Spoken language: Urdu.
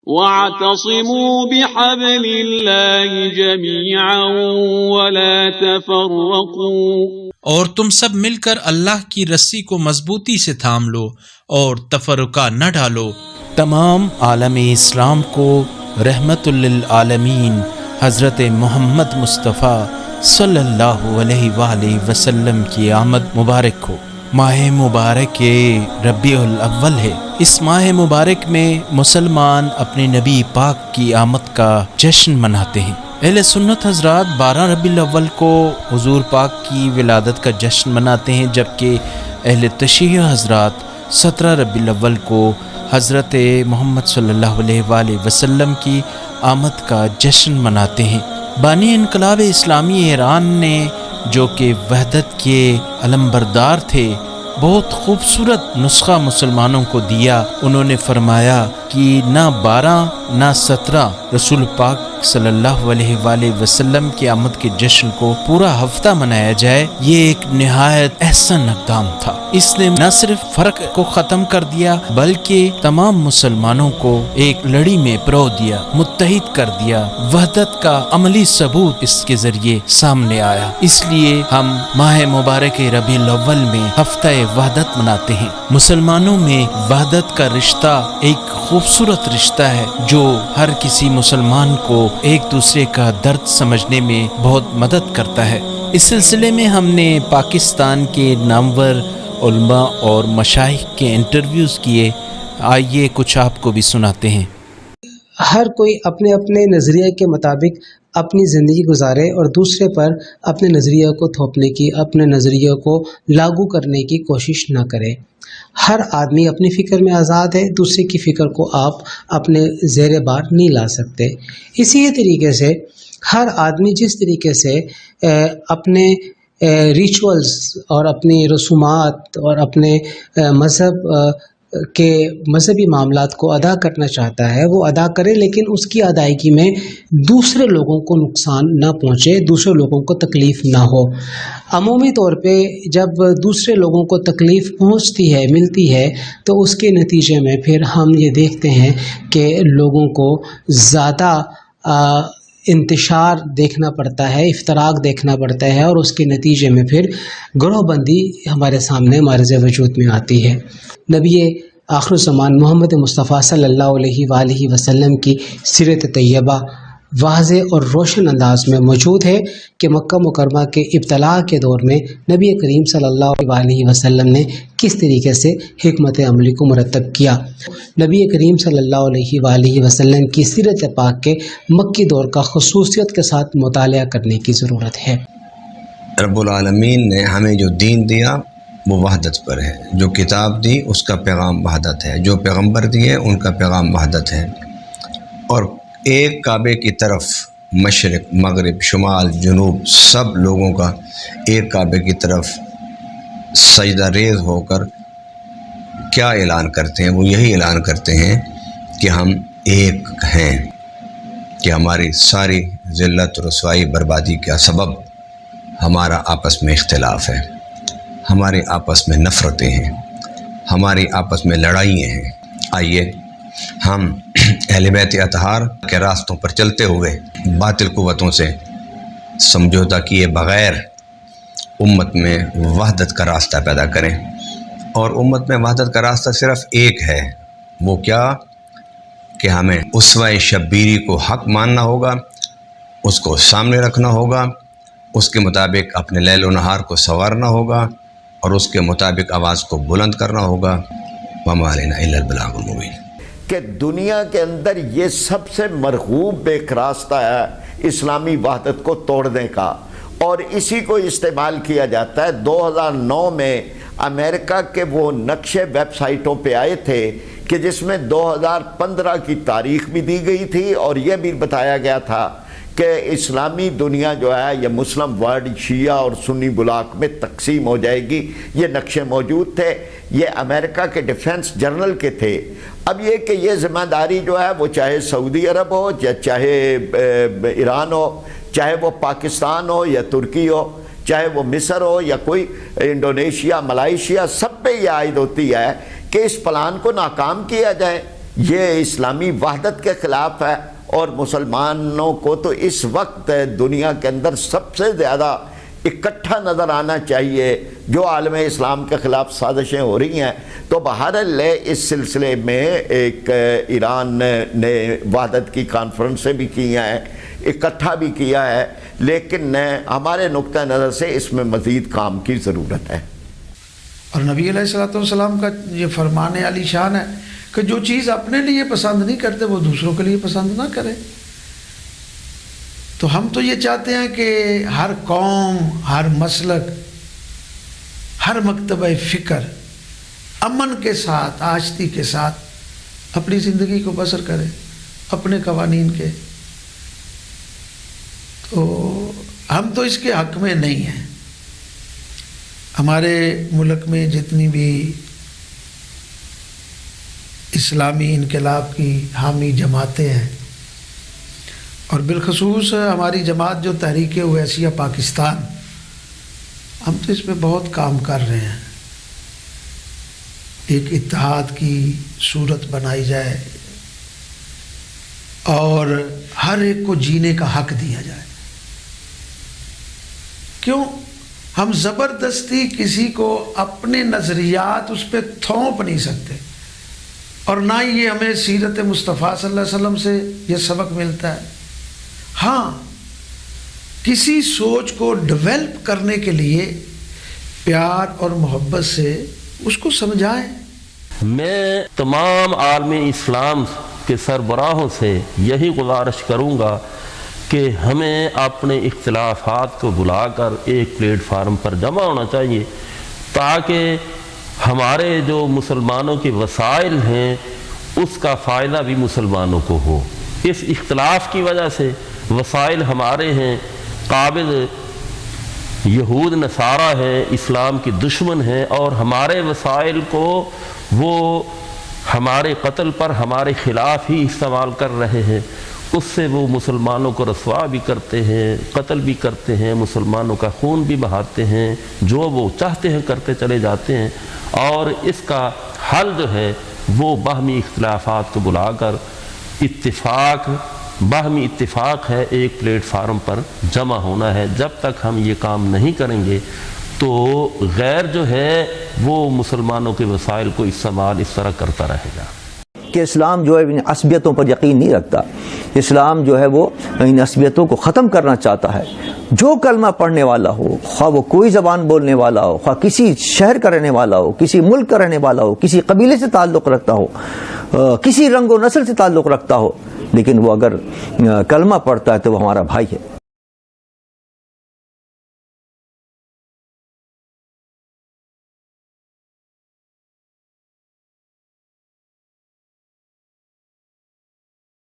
واعتصموا بحبل الله جميعا ولا تفرقوا، اور تم سب مل کر اللہ کی رسی کو مضبوطی سے تھام لو اور تفرقہ نہ ڈالو۔ تمام عالم اسلام کو رحمت للعالمین حضرت محمد مصطفیٰ صلی اللہ علیہ وآلہ وسلم کی آمد مبارک ہو۔ ماہ مبارک ربیع الاول ہے۔ اس ماہ مبارک میں مسلمان اپنے نبی پاک کی آمد کا جشن مناتے ہیں۔ اہل سنت حضرات 12 ربیع الاول کو حضور پاک کی ولادت کا جشن مناتے ہیں، جبکہ اہل تشیع حضرات 17 ربیع الاول کو حضرت محمد صلی اللہ علیہ وآلہ وسلم کی آمد کا جشن مناتے ہیں۔ بانی انقلاب اسلامی ایران نے، جو کہ وحدت کے علمبردار تھے، بہت خوبصورت نسخہ مسلمانوں کو دیا۔ انہوں نے فرمایا کہ نہ 12 نہ 17 رسول پاک صلی اللہ علیہ وآلہ وسلم کی آمد کے جشن کو پورا ہفتہ منایا جائے، یہ ایک نہایت احسن اقدام تھا۔ اس نے نہ صرف فرق کو ختم کر دیا بلکہ تمام مسلمانوں کو ایک لڑی میں پرو دیا، متحد کر دیا۔ وحدت کا عملی ثبوت اس کے ذریعے سامنے آیا۔ اس لیے ہم ماہ مبارک ربیع الاول میں ہفتہ وحدت مناتے ہیں۔ مسلمانوں میں وحدت کا رشتہ ایک خوبصورت رشتہ ہے جو ہر کسی مسلمان کو ایک دوسرے کا درد سمجھنے میں بہت مدد کرتا ہے۔ اس سلسلے میں ہم نے پاکستان کے نامور علماء اور مشائخ کے انٹرویوز کیے، آئیے کچھ آپ کو بھی سناتے ہیں۔ ہر کوئی اپنے اپنے نظریے کے مطابق اپنی زندگی گزارے اور دوسرے پر اپنے نظریے کو تھوپنے کی، اپنے نظریے کو لاگو کرنے کی کوشش نہ کرے۔ ہر آدمی اپنی فکر میں آزاد ہے، دوسرے کی فکر کو آپ اپنے زیر بار نہیں لا سکتے۔ اسی طریقے سے ہر آدمی جس طریقے سے اپنے ریچولز اور اپنی رسومات اور اپنے مذہب کے مذہبی معاملات کو ادا کرنا چاہتا ہے وہ ادا کرے، لیکن اس کی ادائیگی میں دوسرے لوگوں کو نقصان نہ پہنچے، دوسرے لوگوں کو تکلیف نہ ہو۔ عمومی طور پہ جب دوسرے لوگوں کو تکلیف پہنچتی ہے، ملتی ہے، تو اس کے نتیجے میں پھر ہم یہ دیکھتے ہیں کہ لوگوں کو زیادہ انتشار دیکھنا پڑتا ہے، افتراق دیکھنا پڑتا ہے، اور اس کے نتیجے میں پھر گروہ بندی ہمارے سامنے مارز وجود میں آتی ہے۔ نبی آخر الزمان محمد مصطفیٰ صلی اللہ علیہ وآلہ وسلم کی سیرت طیبہ واضح اور روشن انداز میں موجود ہے کہ مکہ مکرمہ کے ابتلاء کے دور میں نبی کریم صلی اللہ علیہ وسلم نے کس طریقے سے حکمت عملی کو مرتب کیا۔ نبی کریم صلی اللہ علیہ وآلہ وسلم کی سیرت پاک کے مکی دور کا خصوصیت کے ساتھ مطالعہ کرنے کی ضرورت ہے۔ رب العالمین نے ہمیں جو دین دیا وہ وحدت پر ہے، جو کتاب دی اس کا پیغام وحدت ہے، جو پیغمبر دیے ان کا پیغام وحدت ہے، اور ایک کعبے کی طرف مشرق مغرب شمال جنوب سب لوگوں کا ایک کعبے کی طرف سجدہ ریز ہو کر کیا اعلان کرتے ہیں؟ وہ یہی اعلان کرتے ہیں کہ ہم ایک ہیں، کہ ہماری ساری ذلت رسوائی بربادی کا سبب ہمارا آپس میں اختلاف ہے، ہمارے آپس میں نفرتیں ہیں، ہماری آپس میں لڑائیاں ہیں۔ آئیے ہم اہل بیت اطہار کے راستوں پر چلتے ہوئے باطل قوتوں سے سمجھوتا کیے بغیر امت میں وحدت کا راستہ پیدا کریں، اور امت میں وحدت کا راستہ صرف ایک ہے، وہ کیا کہ ہمیں اسوہ شبیری کو حق ماننا ہوگا، اس کو سامنے رکھنا ہوگا، اس کے مطابق اپنے لیل و نہار کو سنوارنا ہوگا، اور اس کے مطابق آواز کو بلند کرنا ہوگا۔ وَمَا عَلَيْنَا إِلَّا الْبَلَاغُ الْمُبِينُ۔ کہ دنیا کے اندر یہ سب سے مرغوب ایک راستہ ہے اسلامی وحدت کو توڑنے کا، اور اسی کو استعمال کیا جاتا ہے۔ 2009 میں امریکہ کے وہ نقشے ویب سائٹوں پہ آئے تھے کہ جس میں 2015 کی تاریخ بھی دی گئی تھی، اور یہ بھی بتایا گیا تھا کہ اسلامی دنیا جو ہے یہ مسلم ورلڈ شیعہ اور سنی بلاک میں تقسیم ہو جائے گی۔ یہ نقشے موجود تھے، یہ امریکہ کے ڈیفنس جنرل کے تھے۔ اب یہ کہ یہ ذمہ داری جو ہے وہ چاہے سعودی عرب ہو یا چاہے ایران ہو، چاہے وہ پاکستان ہو یا ترکی ہو، چاہے وہ مصر ہو یا کوئی انڈونیشیا ملائیشیا، سب پہ یہ عائد ہوتی ہے کہ اس پلان کو ناکام کیا جائے۔ یہ اسلامی وحدت کے خلاف ہے، اور مسلمانوں کو تو اس وقت دنیا کے اندر سب سے زیادہ اکٹھا نظر آنا چاہیے جو عالم اسلام کے خلاف سازشیں ہو رہی ہیں۔ تو بہرحال اس سلسلے میں ایک ایران نے وحدت کی کانفرنسیں بھی کی ہیں، اکٹھا بھی کیا ہے، لیکن ہمارے نقطہ نظر سے اس میں مزید کام کی ضرورت ہے۔ اور نبی علیہ الصلوۃ والسلام کا یہ فرمان علی شان ہے کہ جو چیز اپنے لیے پسند نہیں کرتے وہ دوسروں کے لیے پسند نہ کرے۔ تو ہم تو یہ چاہتے ہیں کہ ہر قوم، ہر مسلک، ہر مکتبہ فکر امن کے ساتھ، آشتی کے ساتھ اپنی زندگی کو بسر کرے اپنے قوانین کے۔ تو ہم تو اس کے حق میں نہیں ہیں۔ ہمارے ملک میں جتنی بھی اسلامی انقلاب کی حامی جماعتیں ہیں، اور بالخصوص ہماری جماعت جو تحریک اویسیہ پاکستان، ہم تو اس پہ بہت کام کر رہے ہیں۔ ایک اتحاد کی صورت بنائی جائے اور ہر ایک کو جینے کا حق دیا جائے۔ کیوں؟ ہم زبردستی کسی کو اپنے نظریات اس پہ تھوپ نہیں سکتے، اور نہ ہی یہ ہمیں سیرت مصطفیٰ صلی اللہ علیہ وسلم سے یہ سبق ملتا ہے۔ ہاں، کسی سوچ کو ڈیولپ کرنے کے لیے پیار اور محبت سے اس کو سمجھائیں۔ میں تمام عالم اسلام کے سربراہوں سے یہی گزارش کروں گا کہ ہمیں اپنے اختلافات کو بلا کر ایک پلیٹ فارم پر جمع ہونا چاہیے، تاکہ ہمارے جو مسلمانوں کے وسائل ہیں اس کا فائدہ بھی مسلمانوں کو ہو۔ اس اختلاف کی وجہ سے وسائل ہمارے ہیں، قابض یہود نصارہ ہیں، اسلام کے دشمن ہیں، اور ہمارے وسائل کو وہ ہمارے قتل پر ہمارے خلاف ہی استعمال کر رہے ہیں۔ اس سے وہ مسلمانوں کو رسوا بھی کرتے ہیں، قتل بھی کرتے ہیں، مسلمانوں کا خون بھی بہاتے ہیں، جو وہ چاہتے ہیں کرتے چلے جاتے ہیں۔ اور اس کا حل جو ہے وہ باہمی اختلافات کو بلا کر اتفاق، باہمی اتفاق ہے، ایک پلیٹ فارم پر جمع ہونا ہے۔ جب تک ہم یہ کام نہیں کریں گے تو غیر جو ہے وہ مسلمانوں کے وسائل کو استعمال اس طرح کرتا رہے گا۔ کہ اسلام جو ہے ان عصبیتوں پر یقین نہیں رکھتا، اسلام جو ہے وہ ان عصبیتوں کو ختم کرنا چاہتا ہے۔ جو کلمہ پڑھنے والا ہو، خواہ وہ کوئی زبان بولنے والا ہو، خواہ کسی شہر کا رہنے والا ہو، کسی ملک کا رہنے والا ہو، کسی قبیلے سے تعلق رکھتا ہو، کسی رنگ و نسل سے تعلق رکھتا ہو، لیکن وہ اگر کلمہ پڑھتا ہے تو وہ ہمارا بھائی ہے۔